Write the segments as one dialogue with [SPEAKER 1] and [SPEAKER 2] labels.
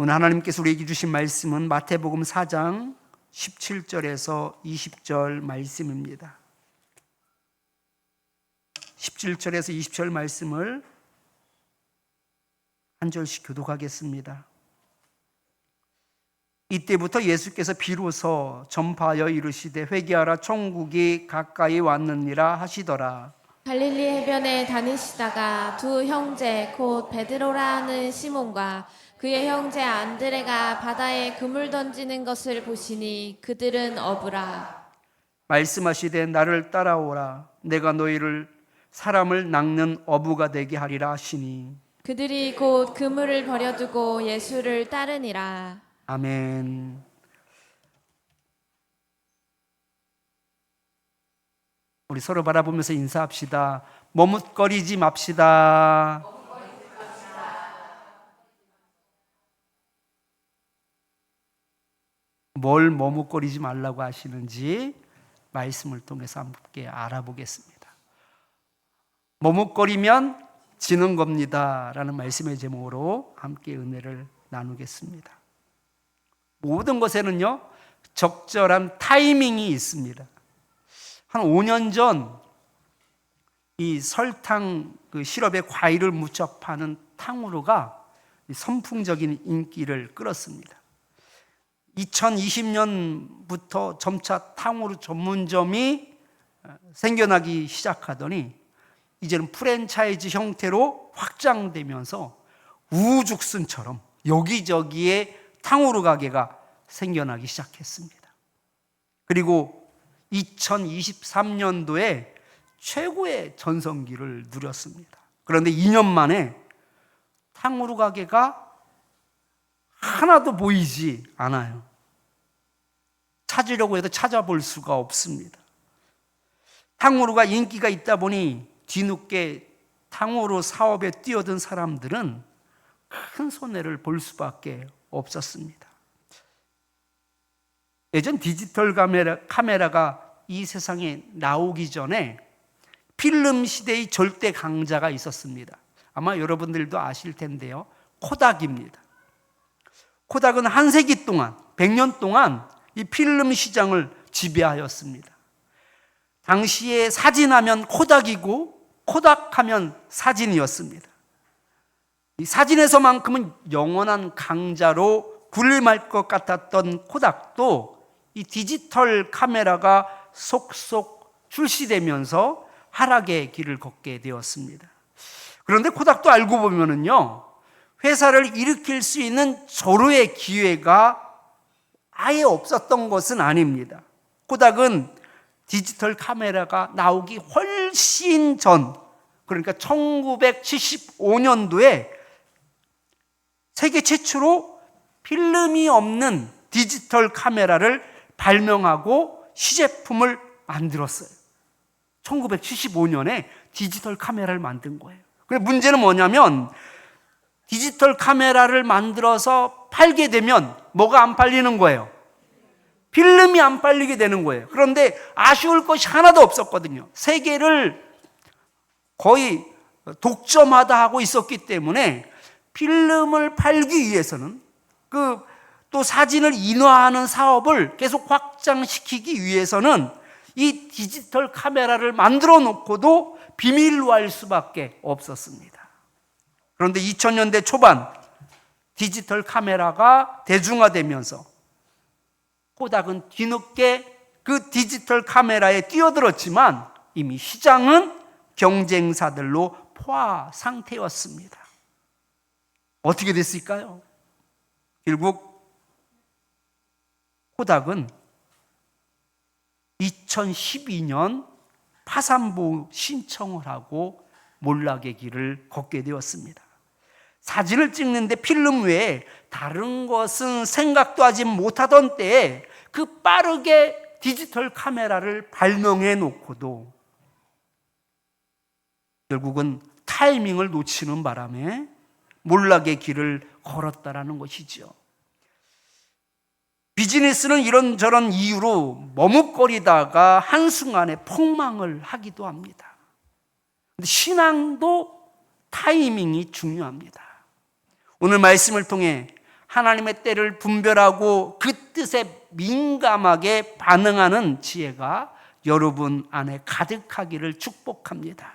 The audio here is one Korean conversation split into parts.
[SPEAKER 1] 오늘 하나님께서 우리에게 주신 말씀은 마태복음 4장 17절에서 20절 말씀입니다. 17절에서 20절 말씀을 한 절씩 교독하겠습니다. 이때부터 예수께서 비로소 전파하여 이르시되 회개하라 천국이 가까이 왔느니라 하시더라.
[SPEAKER 2] 갈릴리 해변에 다니시다가 두 형제 곧 베드로라 하는 시몬과 그의 형제 안드레가 바다에 그물 던지는 것을 보시니 그들은 어부라.
[SPEAKER 1] 말씀하시되 나를 따라오라. 내가 너희를 사람을 낚는 어부가 되게 하리라 하시니.
[SPEAKER 2] 그들이 곧 그물을 버려두고 예수를 따르니라.
[SPEAKER 1] 아멘. 우리 서로 바라보면서 인사합시다. 머뭇거리지 맙시다. 뭘 머뭇거리지 말라고 하시는지 말씀을 통해서 함께 알아보겠습니다. 머뭇거리면 지는 겁니다 라는 말씀의 제목으로 함께 은혜를 나누겠습니다. 모든 것에는요 적절한 타이밍이 있습니다. 한 5년 전 이 설탕 시럽에 과일을 무쳐 파는 탕후루가 선풍적인 인기를 끌었습니다. 2020년부터 점차 탕후루 전문점이 생겨나기 시작하더니 이제는 프랜차이즈 형태로 확장되면서 우후죽순처럼 여기저기에 탕후루 가게가 생겨나기 시작했습니다. 그리고 2023년도에 최고의 전성기를 누렸습니다. 그런데 2년 만에 탕후루 가게가 하나도 보이지 않아요. 찾으려고 해도 찾아볼 수가 없습니다. 탕후루가 인기가 있다 보니 뒤늦게 탕후루 사업에 뛰어든 사람들은 큰 손해를 볼 수밖에 없었습니다. 예전 디지털 카메라가 이 세상에 나오기 전에 필름 시대의 절대 강자가 있었습니다. 아마 여러분들도 아실 텐데요. 코닥입니다. 코닥은 한 세기 동안, 100년 동안 이 필름 시장을 지배하였습니다. 당시에 사진하면 코닥이고 코닥하면 사진이었습니다. 이 사진에서만큼은 영원한 강자로 군림할 것 같았던 코닥도 이 디지털 카메라가 속속 출시되면서 하락의 길을 걷게 되었습니다. 그런데 코닥도 알고 보면은요, 회사를 일으킬 수 있는 절호의 기회가 아예 없었던 것은 아닙니다. 코닥은 디지털 카메라가 나오기 훨씬 전, 그러니까 1975년도에 세계 최초로 필름이 없는 디지털 카메라를 발명하고 시제품을 만들었어요. 1975년에 디지털 카메라를 만든 거예요. 그런데 문제는 뭐냐면 디지털 카메라를 만들어서 팔게 되면 뭐가 안 팔리는 거예요? 필름이 안 팔리게 되는 거예요. 그런데 아쉬울 것이 하나도 없었거든요. 세계를 거의 독점하다 하고 있었기 때문에 필름을 팔기 위해서는 또 사진을 인화하는 사업을 계속 확장시키기 위해서는 이 디지털 카메라를 만들어 놓고도 비밀로 할 수밖에 없었습니다. 그런데 2000년대 초반 디지털 카메라가 대중화되면서 코닥은 뒤늦게 그 디지털 카메라에 뛰어들었지만 이미 시장은 경쟁사들로 포화 상태였습니다. 어떻게 됐을까요? 결국 코닥은 2012년 파산보호 신청을 하고 몰락의 길을 걷게 되었습니다. 사진을 찍는데 필름 외에 다른 것은 생각도 하지 못하던 때에 그 빠르게 디지털 카메라를 발명해 놓고도 결국은 타이밍을 놓치는 바람에 몰락의 길을 걸었다라는 것이죠. 비즈니스는 이런저런 이유로 머뭇거리다가 한순간에 폭망을 하기도 합니다. 근데 신앙도 타이밍이 중요합니다. 오늘 말씀을 통해 하나님의 때를 분별하고 그 뜻에 민감하게 반응하는 지혜가 여러분 안에 가득하기를 축복합니다.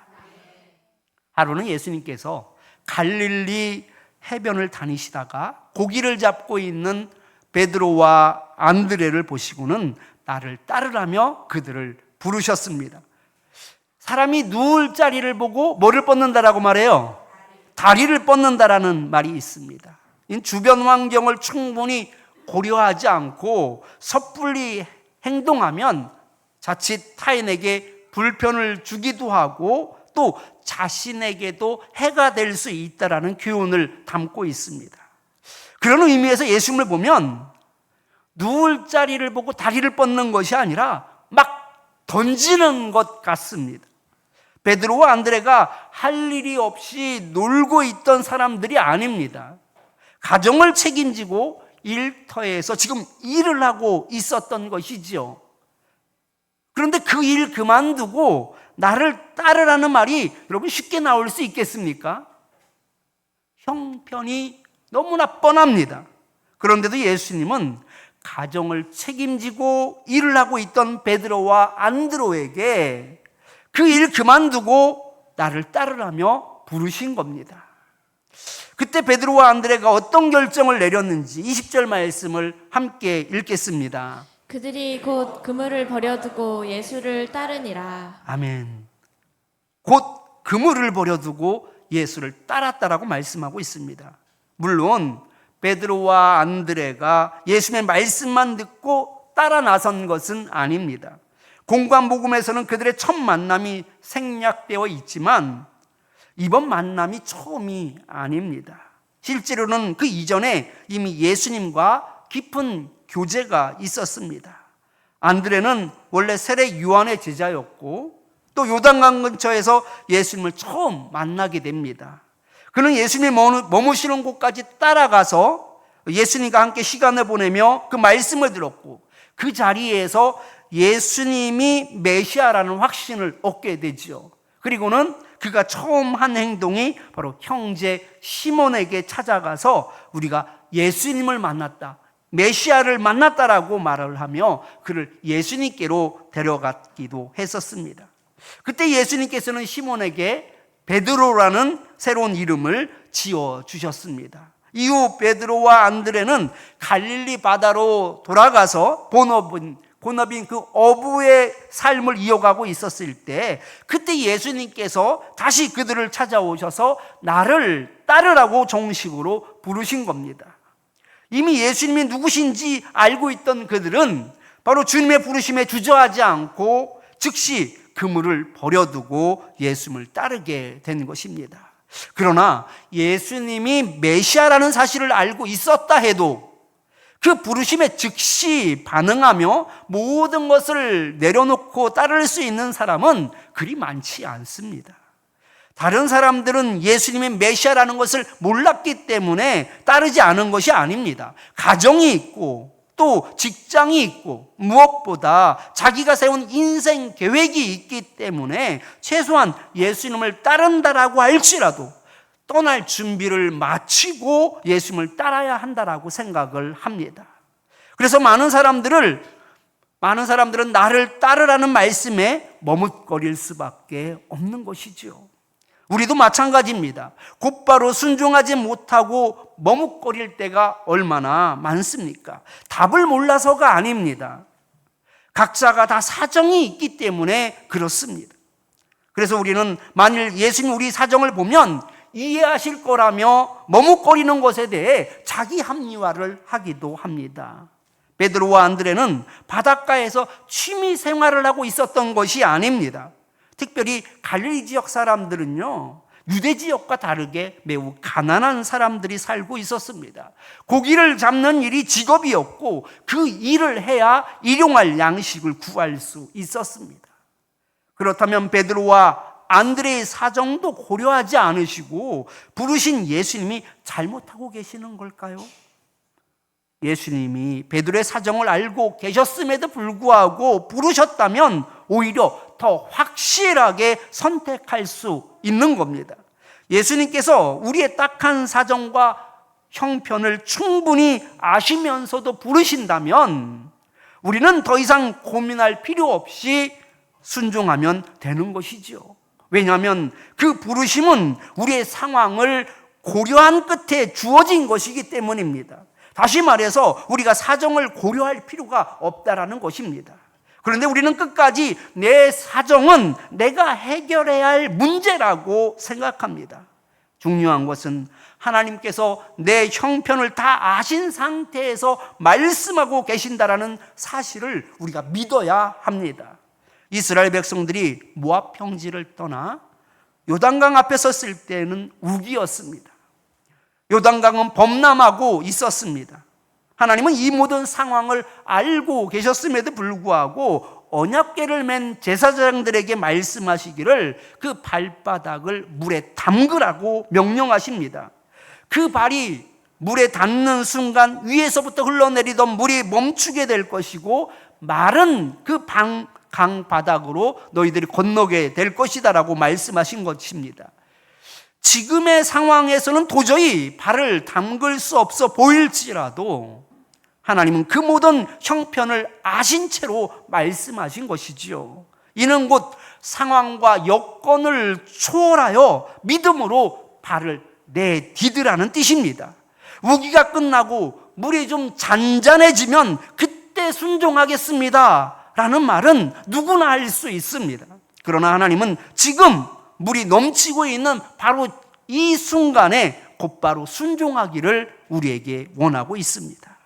[SPEAKER 1] 하루는 예수님께서 갈릴리 해변을 다니시다가 고기를 잡고 있는 베드로와 안드레를 보시고는 나를 따르라며 그들을 부르셨습니다. 사람이 누울 자리를 보고 뭐를 뻗는다라고 말해요? 다리를 뻗는다라는 말이 있습니다. 주변 환경을 충분히 고려하지 않고 섣불리 행동하면 자칫 타인에게 불편을 주기도 하고 또 자신에게도 해가 될 수 있다라는 교훈을 담고 있습니다. 그런 의미에서 예수님을 보면 누울 자리를 보고 다리를 뻗는 것이 아니라 막 던지는 것 같습니다. 베드로와 안드레가 할 일이 없이 놀고 있던 사람들이 아닙니다. 가정을 책임지고 일터에서 지금 일을 하고 있었던 것이지요. 그런데 그 일 그만두고 나를 따르라는 말이 여러분 쉽게 나올 수 있겠습니까? 형편이 너무나 뻔합니다. 그런데도 예수님은 가정을 책임지고 일을 하고 있던 베드로와 안드로에게 그 일 그만두고 나를 따르라며 부르신 겁니다. 그때 베드로와 안드레가 어떤 결정을 내렸는지 20절 말씀을 함께 읽겠습니다.
[SPEAKER 2] 그들이 곧 그물을 버려두고 예수를 따르니라.
[SPEAKER 1] 아멘. 곧 그물을 버려두고 예수를 따랐다라고 말씀하고 있습니다. 물론 베드로와 안드레가 예수님의 말씀만 듣고 따라 나선 것은 아닙니다. 공관복음에서는 그들의 첫 만남이 생략되어 있지만 이번 만남이 처음이 아닙니다. 실제로는 그 이전에 이미 예수님과 깊은 교제가 있었습니다. 안드레는 원래 세례 요한의 제자였고 또 요단강 근처에서 예수님을 처음 만나게 됩니다. 그는 예수님이 머무시는 곳까지 따라가서 예수님과 함께 시간을 보내며 그 말씀을 들었고 그 자리에서 예수님이 메시아라는 확신을 얻게 되죠. 그리고는 그가 처음 한 행동이 바로 형제 시몬에게 찾아가서 우리가 예수님을 만났다, 메시아를 만났다라고 말을 하며 그를 예수님께로 데려갔기도 했었습니다. 그때 예수님께서는 시몬에게 베드로라는 새로운 이름을 지어주셨습니다. 이후 베드로와 안드레는 갈릴리 바다로 돌아가서 본업인 그 어부의 삶을 이어가고 있었을 때 그때 예수님께서 다시 그들을 찾아오셔서 나를 따르라고 정식으로 부르신 겁니다. 이미 예수님이 누구신지 알고 있던 그들은 바로 주님의 부르심에 주저하지 않고 즉시 그물을 버려두고 예수님을 따르게 된 것입니다. 그러나 예수님이 메시아라는 사실을 알고 있었다 해도 그 부르심에 즉시 반응하며 모든 것을 내려놓고 따를 수 있는 사람은 그리 많지 않습니다. 다른 사람들은 예수님의 메시아라는 것을 몰랐기 때문에 따르지 않은 것이 아닙니다. 가정이 있고 또 직장이 있고 무엇보다 자기가 세운 인생 계획이 있기 때문에 최소한 예수님을 따른다라고 할지라도 떠날 준비를 마치고 예수님을 따라야 한다라고 생각을 합니다. 그래서 많은 사람들은 나를 따르라는 말씀에 머뭇거릴 수밖에 없는 것이죠. 우리도 마찬가지입니다. 곧바로 순종하지 못하고 머뭇거릴 때가 얼마나 많습니까? 답을 몰라서가 아닙니다. 각자가 다 사정이 있기 때문에 그렇습니다. 그래서 우리는 만일 예수님 우리 사정을 보면 이해하실 거라며 머뭇거리는 것에 대해 자기 합리화를 하기도 합니다. 베드로와 안드레는 바닷가에서 취미 생활을 하고 있었던 것이 아닙니다. 특별히 갈릴리 지역 사람들은요, 유대 지역과 다르게 매우 가난한 사람들이 살고 있었습니다. 고기를 잡는 일이 직업이었고 그 일을 해야 일용할 양식을 구할 수 있었습니다. 그렇다면 베드로와 안드레의 사정도 고려하지 않으시고 부르신 예수님이 잘못하고 계시는 걸까요? 예수님이 베드로의 사정을 알고 계셨음에도 불구하고 부르셨다면 오히려 더 확실하게 선택할 수 있는 겁니다. 예수님께서 우리의 딱한 사정과 형편을 충분히 아시면서도 부르신다면 우리는 더 이상 고민할 필요 없이 순종하면 되는 것이죠. 왜냐하면 그 부르심은 우리의 상황을 고려한 끝에 주어진 것이기 때문입니다. 다시 말해서 우리가 사정을 고려할 필요가 없다라는 것입니다. 그런데 우리는 끝까지 내 사정은 내가 해결해야 할 문제라고 생각합니다. 중요한 것은 하나님께서 내 형편을 다 아신 상태에서 말씀하고 계신다라는 사실을 우리가 믿어야 합니다. 이스라엘 백성들이 모압 평지를 떠나 요단강 앞에 섰을 때는 우기였습니다. 요단강은 범람하고 있었습니다. 하나님은 이 모든 상황을 알고 계셨음에도 불구하고 언약궤를 맨 제사장들에게 말씀하시기를 그 발바닥을 물에 담그라고 명령하십니다. 그 발이 물에 닿는 순간 위에서부터 흘러내리던 물이 멈추게 될 것이고 마른 그 강 바닥으로 너희들이 건너게 될 것이다 라고 말씀하신 것입니다. 지금의 상황에서는 도저히 발을 담글 수 없어 보일지라도 하나님은 그 모든 형편을 아신 채로 말씀하신 것이지요. 이는 곧 상황과 여건을 초월하여 믿음으로 발을 내디드라는 뜻입니다. 우기가 끝나고 물이 좀 잔잔해지면 그때 순종하겠습니다 라는 말은 누구나 할 수 있습니다. 그러나 하나님은 지금 물이 넘치고 있는 바로 이 순간에 곧바로 순종하기를 우리에게 원하고 있습니다.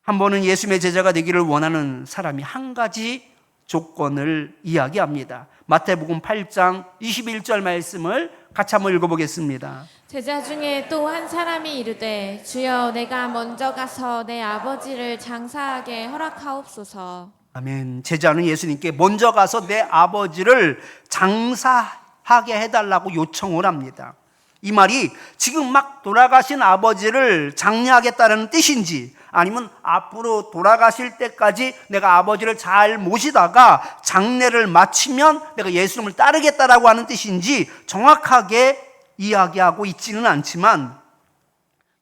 [SPEAKER 1] 한 번은 예수님의 제자가 되기를 원하는 사람이 한 가지 조건을 이야기합니다. 마태복음 8장 21절 말씀을 같이 한번 읽어보겠습니다.
[SPEAKER 2] 제자 중에 또 한 사람이 이르되 주여 내가 먼저 가서 내 아버지를 장사하게 허락하옵소서.
[SPEAKER 1] 아멘. 제자는 예수님께 먼저 가서 내 아버지를 장사하게 해달라고 요청을 합니다. 이 말이 지금 막 돌아가신 아버지를 장례하겠다는 뜻인지 아니면 앞으로 돌아가실 때까지 내가 아버지를 잘 모시다가 장례를 마치면 내가 예수님을 따르겠다라고 하는 뜻인지 정확하게 이야기하고 있지는 않지만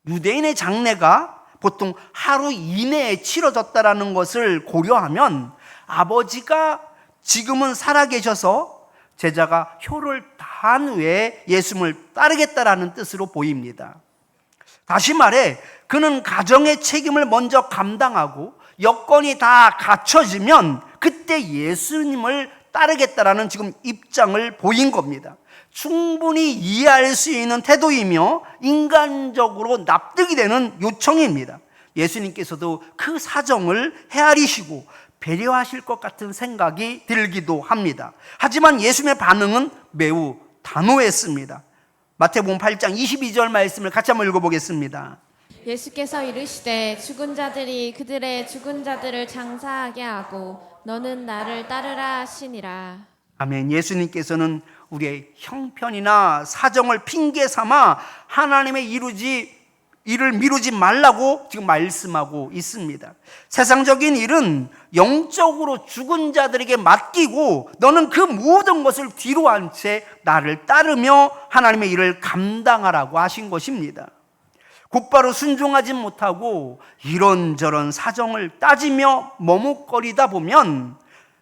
[SPEAKER 1] 유대인의 장례가 보통 하루 이내에 치러졌다라는 것을 고려하면 아버지가 지금은 살아계셔서 제자가 효를 다한 후에 예수님을 따르겠다라는 뜻으로 보입니다. 다시 말해 그는 가정의 책임을 먼저 감당하고 여건이 다 갖춰지면 그때 예수님을 따르겠다라는 지금 입장을 보인 겁니다. 충분히 이해할 수 있는 태도이며 인간적으로 납득이 되는 요청입니다. 예수님께서도 그 사정을 헤아리시고 배려하실 것 같은 생각이 들기도 합니다. 하지만 예수님의 반응은 매우 단호했습니다. 마태복음 8장 22절 말씀을 같이 한번 읽어보겠습니다.
[SPEAKER 2] 예수께서 이르시되 죽은 자들이 그들의 죽은 자들을 장사하게 하고 너는 나를 따르라 하시니라.
[SPEAKER 1] 아멘. 예수님께서는 우리의 형편이나 사정을 핑계 삼아 하나님의 일을 미루지 말라고 지금 말씀하고 있습니다. 세상적인 일은 영적으로 죽은 자들에게 맡기고 너는 그 모든 것을 뒤로 한 채 나를 따르며 하나님의 일을 감당하라고 하신 것입니다. 곧바로 순종하지 못하고 이런저런 사정을 따지며 머뭇거리다 보면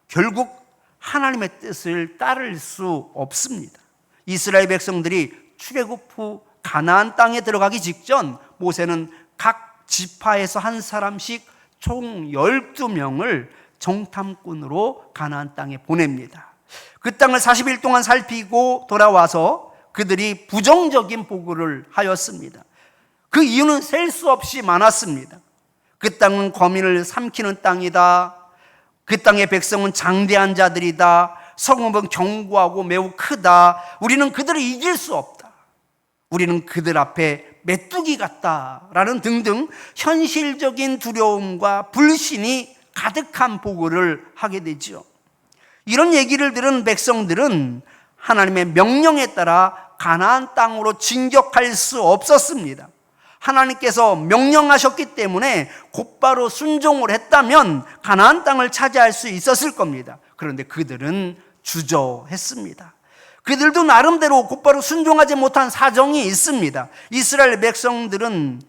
[SPEAKER 1] 결국 하나님의 뜻을 따를 수 없습니다. 이스라엘 백성들이 출애굽 후 가나안 땅에 들어가기 직전 모세는 각 지파에서 한 사람씩 총 12명을 정탐꾼으로 가나안 땅에 보냅니다. 그 땅을 40일 동안 살피고 돌아와서 그들이 부정적인 보고를 하였습니다. 그 이유는 셀 수 없이 많았습니다. 그 땅은 거민을 삼키는 땅이다. 그 땅의 백성은 장대한 자들이다. 성읍은 견고하고 매우 크다. 우리는 그들을 이길 수 없다. 우리는 그들 앞에 메뚜기 같다라는 등등 현실적인 두려움과 불신이 가득한 보고를 하게 되죠. 이런 얘기를 들은 백성들은 하나님의 명령에 따라 가나안 땅으로 진격할 수 없었습니다. 하나님께서 명령하셨기 때문에 곧바로 순종을 했다면 가나안 땅을 차지할 수 있었을 겁니다. 그런데 그들은 주저했습니다. 그들도 나름대로 곧바로 순종하지 못한 사정이 있습니다. 이스라엘 백성들은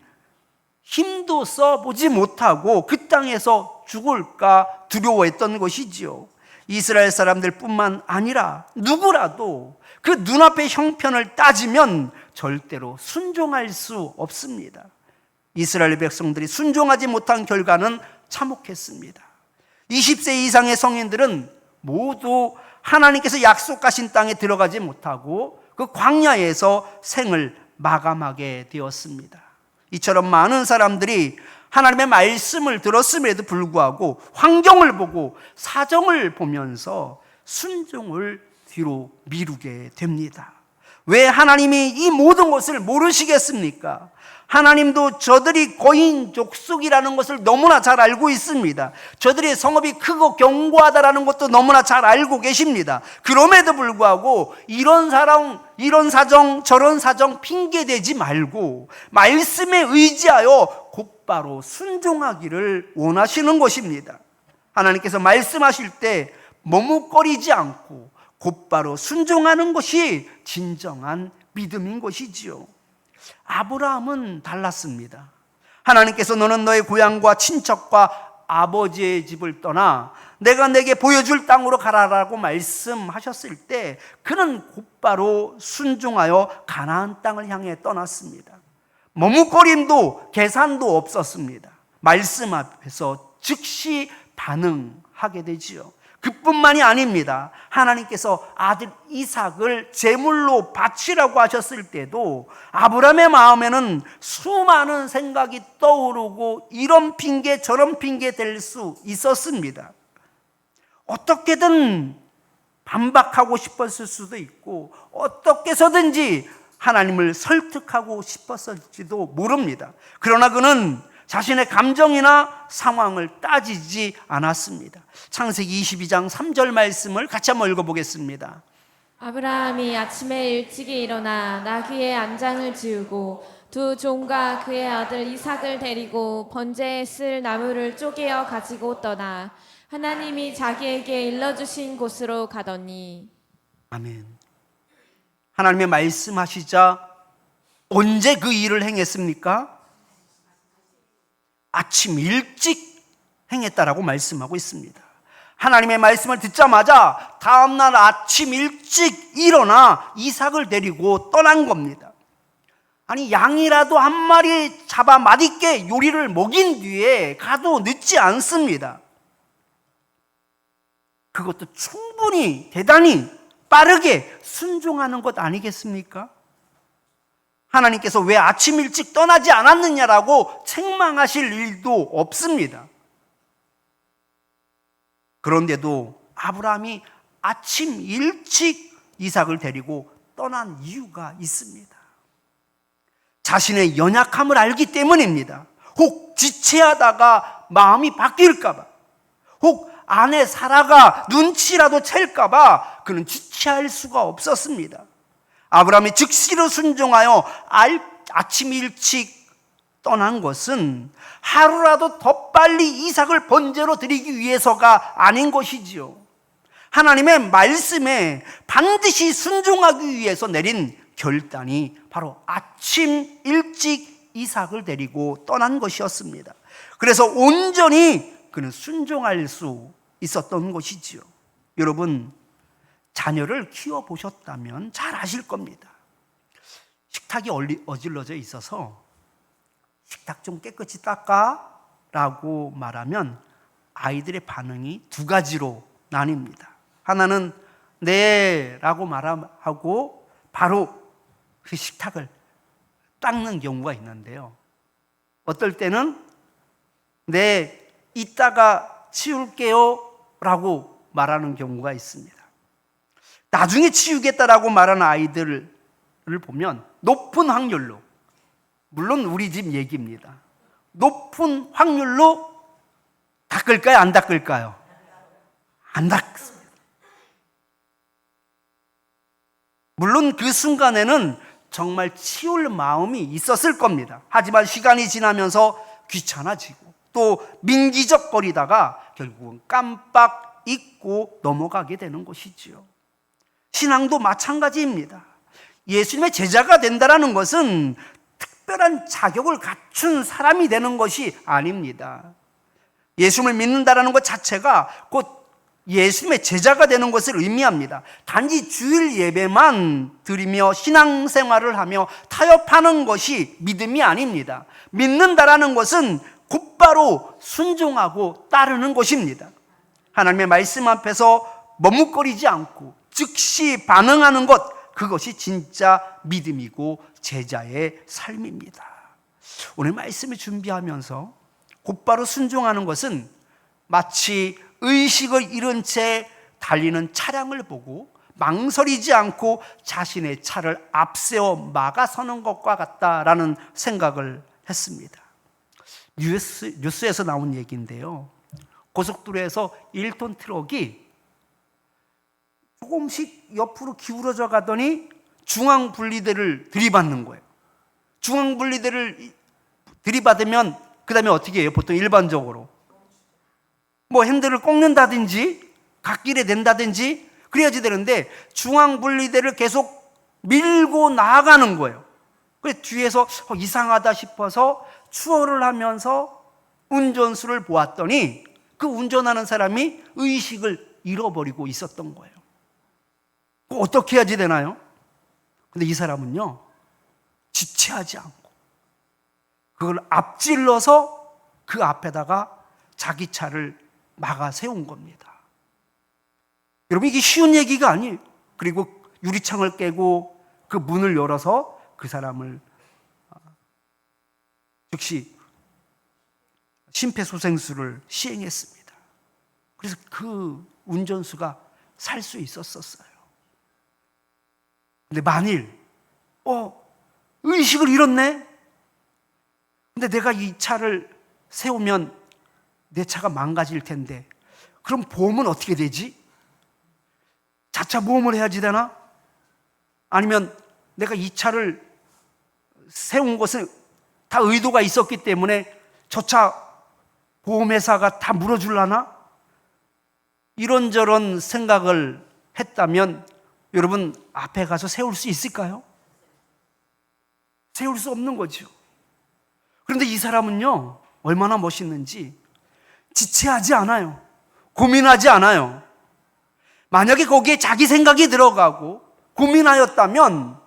[SPEAKER 1] 힘도 써보지 못하고 그 땅에서 죽을까 두려워했던 것이지요. 이스라엘 사람들뿐만 아니라 누구라도 그 눈앞의 형편을 따지면 절대로 순종할 수 없습니다. 이스라엘 백성들이 순종하지 못한 결과는 참혹했습니다. 20세 이상의 성인들은 모두 하나님께서 약속하신 땅에 들어가지 못하고 그 광야에서 생을 마감하게 되었습니다. 이처럼 많은 사람들이 하나님의 말씀을 들었음에도 불구하고 환경을 보고 사정을 보면서 순종을 뒤로 미루게 됩니다. 왜 하나님이 이 모든 것을 모르시겠습니까? 하나님도 저들이 거인 족속이라는 것을 너무나 잘 알고 있습니다. 저들의 성읍이 크고 견고하다라는 것도 너무나 잘 알고 계십니다. 그럼에도 불구하고 이런 사정 저런 사정 핑계대지 말고 말씀에 의지하여 곧바로 순종하기를 원하시는 것입니다. 하나님께서 말씀하실 때 머뭇거리지 않고 곧바로 순종하는 것이 진정한 믿음인 것이지요. 아브라함은 달랐습니다. 하나님께서 너는 너의 고향과 친척과 아버지의 집을 떠나 내가 내게 보여줄 땅으로 가라라고 말씀하셨을 때 그는 곧바로 순종하여 가나안 땅을 향해 떠났습니다. 머뭇거림도 계산도 없었습니다. 말씀 앞에서 즉시 반응하게 되지요. 그뿐만이 아닙니다. 하나님께서 아들 이삭을 제물로 바치라고 하셨을 때도 아브라함의 마음에는 수많은 생각이 떠오르고 이런 핑계 저런 핑계 댈 수 있었습니다. 어떻게든 반박하고 싶었을 수도 있고 어떻게 해서든지 하나님을 설득하고 싶었을지도 모릅니다. 그러나 그는 자신의 감정이나 상황을 따지지 않았습니다. 창세기 22장 3절 말씀을 같이 한번 읽어보겠습니다.
[SPEAKER 2] 아브라함이 아침에 일찍이 일어나 나귀의 안장을 지우고 두 종과 그의 아들 이삭을 데리고 번제에 쓸 나무를 쪼개어 가지고 떠나 하나님이 자기에게 일러주신 곳으로 가더니.
[SPEAKER 1] 아멘. 하나님의 말씀하시자 언제 그 일을 행했습니까? 아침 일찍 행했다라고 말씀하고 있습니다. 하나님의 말씀을 듣자마자 다음날 아침 일찍 일어나 이삭을 데리고 떠난 겁니다. 아니 양이라도 한 마리 잡아 맛있게 요리를 먹인 뒤에 가도 늦지 않습니다. 그것도 충분히 대단히 빠르게 순종하는 것 아니겠습니까? 하나님께서 왜 아침 일찍 떠나지 않았느냐라고 책망하실 일도 없습니다. 그런데도 아브라함이 아침 일찍 이삭을 데리고 떠난 이유가 있습니다. 자신의 연약함을 알기 때문입니다. 혹 지체하다가 마음이 바뀔까봐, 혹 아내 사라가 눈치라도 챌까봐 그는 지체할 수가 없었습니다. 아브라함이 즉시로 순종하여 아침 일찍 떠난 것은 하루라도 더 빨리 이삭을 번제로 드리기 위해서가 아닌 것이지요. 하나님의 말씀에 반드시 순종하기 위해서 내린 결단이 바로 아침 일찍 이삭을 데리고 떠난 것이었습니다. 그래서 온전히 그는 순종할 수 있었던 것이지요. 여러분, 자녀를 키워보셨다면 잘 아실 겁니다. 식탁이 어질러져 있어서 식탁 좀 깨끗이 닦아 라고 말하면 아이들의 반응이 두 가지로 나뉩니다. 하나는 네 라고 말하고 바로 그 식탁을 닦는 경우가 있는데요. 어떨 때는 네 이따가 치울게요 라고 말하는 경우가 있습니다. 나중에 치우겠다라고 말하는 아이들을 보면 높은 확률로, 물론 우리 집 얘기입니다. 높은 확률로 닦을까요? 안 닦을까요? 안 닦습니다. 물론 그 순간에는 정말 치울 마음이 있었을 겁니다. 하지만 시간이 지나면서 귀찮아지고 또 민기적거리다가 결국은 깜빡 잊고 넘어가게 되는 것이지요. 신앙도 마찬가지입니다. 예수님의 제자가 된다는 것은 특별한 자격을 갖춘 사람이 되는 것이 아닙니다. 예수님을 믿는다는 것 자체가 곧 예수님의 제자가 되는 것을 의미합니다. 단지 주일 예배만 드리며 신앙생활을 하며 타협하는 것이 믿음이 아닙니다. 믿는다라는 것은 곧바로 순종하고 따르는 것입니다. 하나님의 말씀 앞에서 머뭇거리지 않고 즉시 반응하는 것, 그것이 진짜 믿음이고 제자의 삶입니다. 오늘 말씀을 준비하면서 곧바로 순종하는 것은 마치 의식을 잃은 채 달리는 차량을 보고 망설이지 않고 자신의 차를 앞세워 막아서는 것과 같다라는 생각을 했습니다. 뉴스에서 나온 얘기인데요. 고속도로에서 1톤 트럭이 조금씩 옆으로 기울어져 가더니 중앙분리대를 들이받는 거예요. 중앙분리대를 들이받으면 그 다음에 어떻게 해요? 보통 일반적으로 뭐 핸들을 꺾는다든지 갓길에 댄다든지 그래야지 되는데 중앙분리대를 계속 밀고 나아가는 거예요. 그래서 뒤에서 이상하다 싶어서 추월을 하면서 운전수를 보았더니 그 운전하는 사람이 의식을 잃어버리고 있었던 거예요. 어떻게 해야지 되나요? 근데 이 사람은요, 지체하지 않고 그걸 앞질러서 그 앞에다가 자기 차를 막아 세운 겁니다. 여러분, 이게 쉬운 얘기가 아니에요. 그리고 유리창을 깨고 그 문을 열어서 그 사람을 즉시 심폐소생술을 시행했습니다. 그래서 그 운전수가 살 수 있었어요. 근데 만일 의식을 잃었네? 근데 내가 이 차를 세우면 내 차가 망가질 텐데 그럼 보험은 어떻게 되지? 자차 보험을 해야지 되나? 아니면 내가 이 차를 세운 것은 다 의도가 있었기 때문에 저 차 보험회사가 다 물어줄라나? 이런저런 생각을 했다면 여러분, 앞에 가서 세울 수 있을까요? 세울 수 없는 거죠. 그런데 이 사람은요, 얼마나 멋있는지 지체하지 않아요. 고민하지 않아요. 만약에 거기에 자기 생각이 들어가고 고민하였다면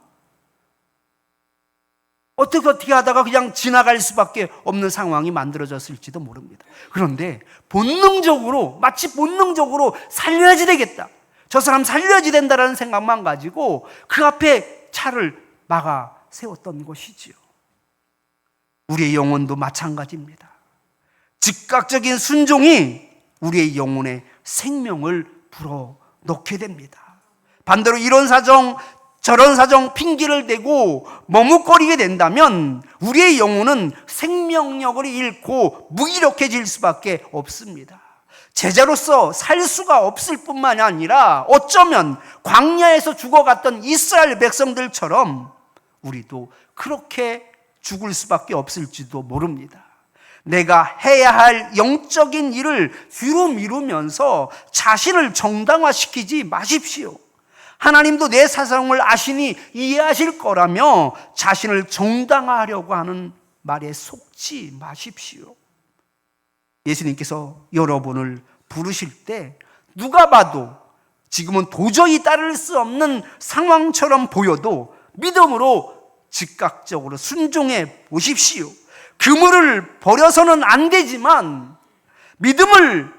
[SPEAKER 1] 어떻게 하다가 그냥 지나갈 수밖에 없는 상황이 만들어졌을지도 모릅니다. 그런데 본능적으로, 마치 본능적으로 살려야지 되겠다, 저 사람 살려야지 된다라는 생각만 가지고 그 앞에 차를 막아 세웠던 것이지요. 우리의 영혼도 마찬가지입니다. 즉각적인 순종이 우리의 영혼에 생명을 불어넣게 됩니다. 반대로 이런 사정 저런 사정 핑계를 대고 머뭇거리게 된다면 우리의 영혼은 생명력을 잃고 무기력해질 수밖에 없습니다. 제자로서 살 수가 없을 뿐만 아니라 어쩌면 광야에서 죽어갔던 이스라엘 백성들처럼 우리도 그렇게 죽을 수밖에 없을지도 모릅니다. 내가 해야 할 영적인 일을 뒤로 미루면서 자신을 정당화시키지 마십시오. 하나님도 내 사정을 아시니 이해하실 거라며 자신을 정당화하려고 하는 말에 속지 마십시오. 예수님께서 여러분을 부르실 때 누가 봐도 지금은 도저히 따를 수 없는 상황처럼 보여도 믿음으로 즉각적으로 순종해 보십시오. 그물을 버려서는 안 되지만 믿음을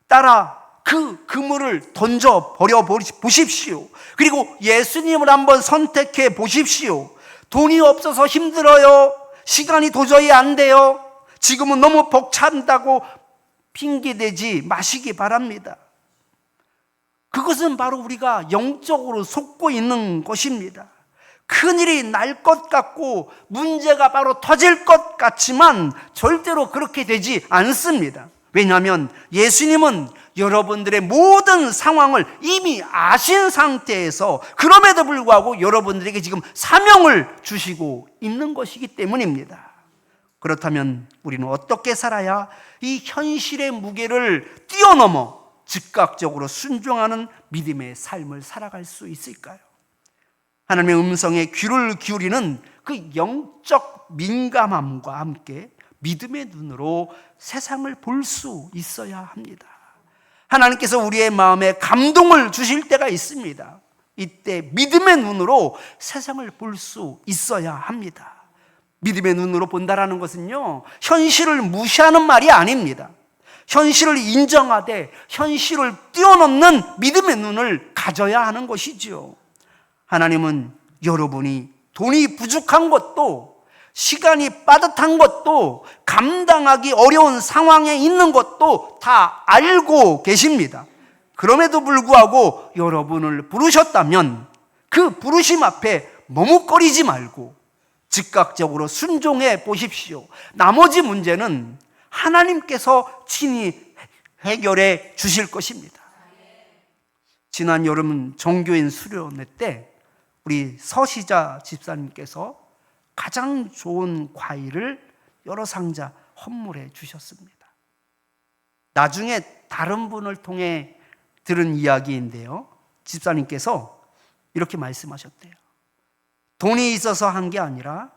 [SPEAKER 1] 따라 그 그물을 던져 버려 보십시오. 그리고 예수님을 한번 선택해 보십시오. 돈이 없어서 힘들어요. 시간이 도저히 안 돼요. 지금은 너무 벅찬다고 핑계대지 마시기 바랍니다. 그것은 바로 우리가 영적으로 속고 있는 것입니다. 큰일이 날 것 같고 문제가 바로 터질 것 같지만 절대로 그렇게 되지 않습니다. 왜냐하면 예수님은 여러분들의 모든 상황을 이미 아신 상태에서 그럼에도 불구하고 여러분들에게 지금 사명을 주시고 있는 것이기 때문입니다. 그렇다면 우리는 어떻게 살아야 이 현실의 무게를 뛰어넘어 즉각적으로 순종하는 믿음의 삶을 살아갈 수 있을까요? 하나님의 음성에 귀를 기울이는 그 영적 민감함과 함께 믿음의 눈으로 세상을 볼 수 있어야 합니다. 하나님께서 우리의 마음에 감동을 주실 때가 있습니다. 이때 믿음의 눈으로 세상을 볼 수 있어야 합니다. 믿음의 눈으로 본다라는 것은요, 현실을 무시하는 말이 아닙니다. 현실을 인정하되 현실을 뛰어넘는 믿음의 눈을 가져야 하는 것이지요. 하나님은 여러분이 돈이 부족한 것도, 시간이 빠듯한 것도, 감당하기 어려운 상황에 있는 것도 다 알고 계십니다. 그럼에도 불구하고 여러분을 부르셨다면 그 부르심 앞에 머뭇거리지 말고 즉각적으로 순종해 보십시오. 나머지 문제는 하나님께서 친히 해결해 주실 것입니다. 지난 여름 종교인 수련회 때 우리 서시자 집사님께서 가장 좋은 과일을 여러 상자 헌물해 주셨습니다. 나중에 다른 분을 통해 들은 이야기인데요, 집사님께서 이렇게 말씀하셨대요. 돈이 있어서 한 게 아니라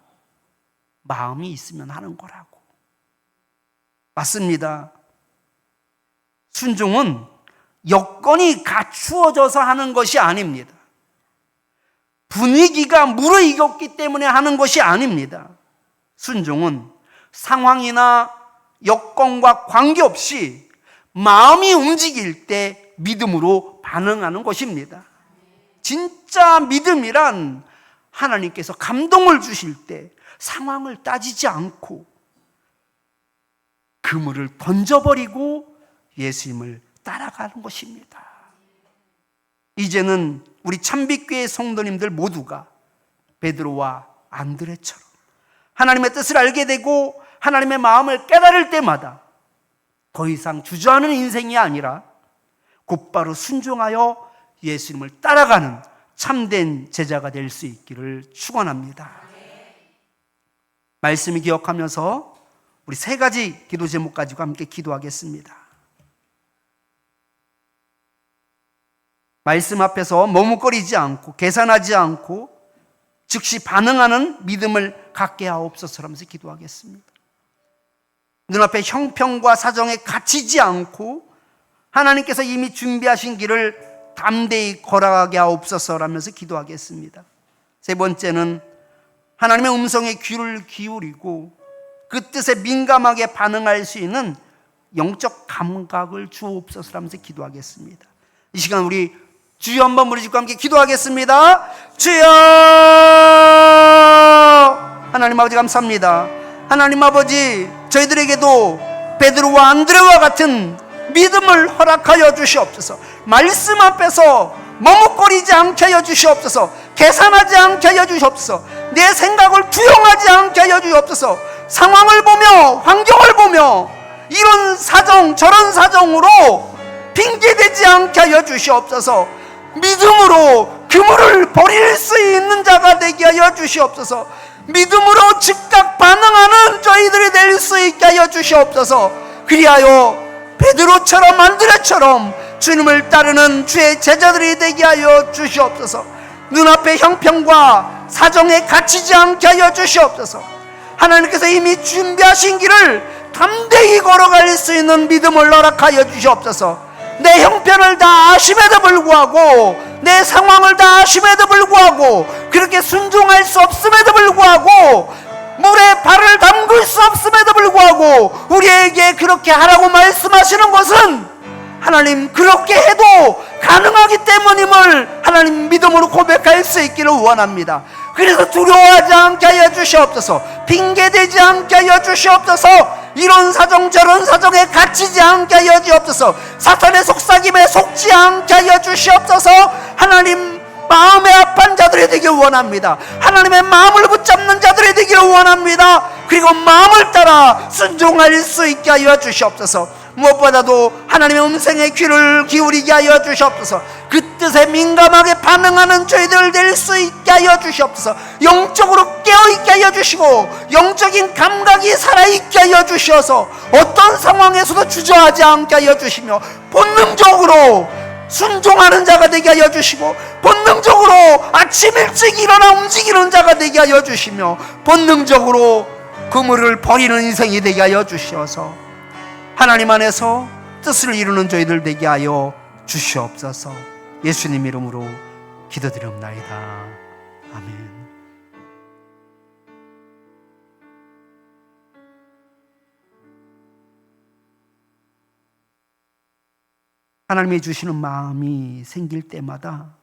[SPEAKER 1] 마음이 있으면 하는 거라고. 맞습니다. 순종은 여건이 갖추어져서 하는 것이 아닙니다. 분위기가 무르익었기 때문에 하는 것이 아닙니다. 순종은 상황이나 여건과 관계없이 마음이 움직일 때 믿음으로 반응하는 것입니다. 진짜 믿음이란 하나님께서 감동을 주실 때 상황을 따지지 않고 그물을 던져버리고 예수님을 따라가는 것입니다. 이제는 우리 참빛교회 성도님들 모두가 베드로와 안드레처럼 하나님의 뜻을 알게 되고 하나님의 마음을 깨달을 때마다 더 이상 주저하는 인생이 아니라 곧바로 순종하여 예수님을 따라가는 참된 제자가 될 수 있기를 축원합니다. 말씀을 기억하면서 우리 세 가지 기도 제목 가지고 함께 기도하겠습니다. 말씀 앞에서 머뭇거리지 않고 계산하지 않고 즉시 반응하는 믿음을 갖게 하옵소서 하면서 기도하겠습니다. 눈앞에 형편과 사정에 갇히지 않고 하나님께서 이미 준비하신 길을 담대히 걸어가게 하옵소서 라면서 기도하겠습니다. 세 번째는 하나님의 음성에 귀를 기울이고 그 뜻에 민감하게 반응할 수 있는 영적 감각을 주옵소서 라면서 기도하겠습니다. 이 시간 우리 주여 한번 부르짖고 함께 기도하겠습니다. 주여! 하나님 아버지 감사합니다. 하나님 아버지, 저희들에게도 베드로와 안드레와 같은 믿음을 허락하여 주시옵소서. 말씀 앞에서 머뭇거리지 않게 하여 주시옵소서. 계산하지 않게 하여 주시옵소서. 내 생각을 투영하지 않게 하여 주시옵소서. 상황을 보며 환경을 보며 이런 사정 저런 사정으로 핑계대지 않게 하여 주시옵소서. 믿음으로 그물을 버릴 수 있는 자가 되게 하여 주시옵소서. 믿음으로 즉각 반응하는 저희들이 될 수 있게 하여 주시옵소서. 그리하여 베드로처럼 안드레처럼 주님을 따르는 주의 제자들이 되게 하여 주시옵소서. 눈앞의 형편과 사정에 갇히지 않게 하여 주시옵소서. 하나님께서 이미 준비하신 길을 담대히 걸어갈 수 있는 믿음을 허락하여 주시옵소서. 내 형편을 다 아심에도 불구하고, 내 상황을 다 아심에도 불구하고, 그렇게 순종할 수 없음에도 불구하고, 물에 발을 담글 수 없음에도 불구하고 우리에게 그렇게 하라고 말씀하시는 것은 하나님 그렇게 해도 가능하기 때문임을 하나님 믿음으로 고백할 수 있기를 원합니다. 그래서 두려워하지 않게 하여 주시옵소서. 핑계대지 않게 하여 주시옵소서. 이런 사정 저런 사정에 갇히지 않게 하여 주옵소서. 사탄의 속삭임에 속지 않게 하여 주시옵소서. 하나님 마음에 아픈 자들이 되길 원합니다. 하나님의 마음을 붙잡는 자들이 되기를 원합니다. 그리고 마음을 따라 순종할 수 있게 하여 주시옵소서. 무엇보다도 하나님의 음성에 귀를 기울이게 하여 주시옵소서. 그 뜻에 민감하게 반응하는 저희들 될 수 있게 하여 주시옵소서. 영적으로 깨어있게 하여 주시고 영적인 감각이 살아있게 하여 주셔서 어떤 상황에서도 주저하지 않게 하여 주시며 본능적으로 순종하는 자가 되게 하여 주시고 본능적으로 아침 일찍 일어나 움직이는 자가 되게 하여 주시며 본능적으로 그물을 버리는 인생이 되게 하여 주시어서 하나님 안에서 뜻을 이루는 저희들 되게 하여 주시옵소서. 예수님 이름으로 기도드리옵나이다. 아멘. 하나님이 주시는 마음이 생길 때마다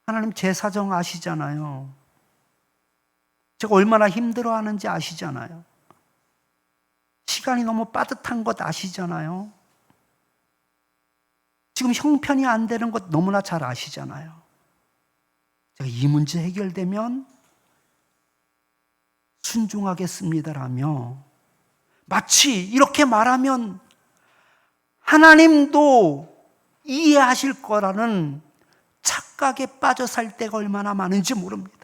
[SPEAKER 1] 하나님 제 사정 아시잖아요. 제가 얼마나 힘들어하는지 아시잖아요. 시간이 너무 빠듯한 것 아시잖아요. 지금 형편이 안 되는 것 너무나 잘 아시잖아요. 제가 이 문제 해결되면 순종하겠습니다라며 마치 이렇게 말하면 하나님도 이해하실 거라는 착각에 빠져 살 때가 얼마나 많은지 모릅니다.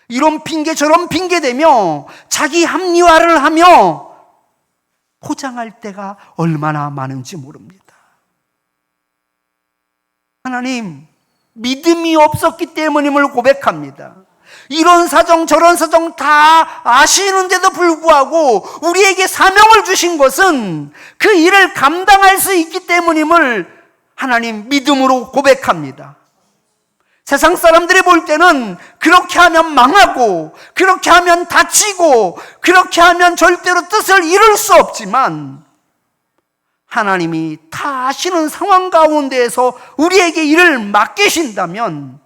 [SPEAKER 1] 이런 핑계 저런 핑계 대며 자기 합리화를 하며 포장할 때가 얼마나 많은지 모릅니다. 하나님, 믿음이 없었기 때문임을 고백합니다. 이런 사정 저런 사정 다 아시는데도 불구하고 우리에게 사명을 주신 것은 그 일을 감당할 수 있기 때문임을 하나님 믿음으로 고백합니다. 세상 사람들이 볼 때는 그렇게 하면 망하고 그렇게 하면 다치고 그렇게 하면 절대로 뜻을 이룰 수 없지만 하나님이 다 아시는 상황 가운데에서 우리에게 일을 맡기신다면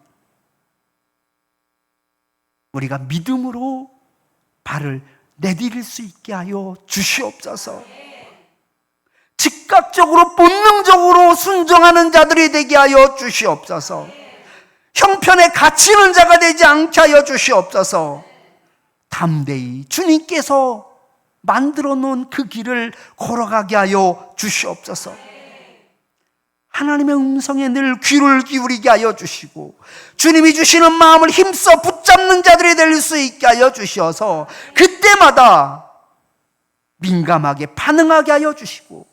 [SPEAKER 1] 우리가 믿음으로 발을 내디딜 수 있게 하여 주시옵소서. 즉각적으로 본능적으로 순종하는 자들이 되게 하여 주시옵소서. 형편에 갇히는 자가 되지 않게 하여 주시옵소서. 담대히 주님께서 만들어 놓은 그 길을 걸어가게 하여 주시옵소서. 하나님의 음성에 늘 귀를 기울이게 하여 주시고 주님이 주시는 마음을 힘써 붙잡는 자들이 될 수 있게 하여 주셔서 그때마다 민감하게 반응하게 하여 주시고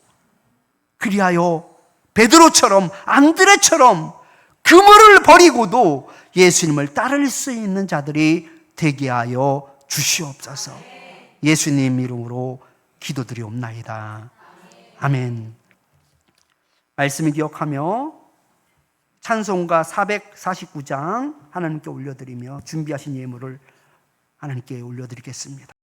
[SPEAKER 1] 그리하여 베드로처럼 안드레처럼 그물을 버리고도 예수님을 따를 수 있는 자들이 되게 하여 주시옵소서. 예수님 이름으로 기도드리옵나이다. 아멘. 말씀을 기억하며 찬송가 449장 하나님께 올려드리며 준비하신 예물을 하나님께 올려드리겠습니다.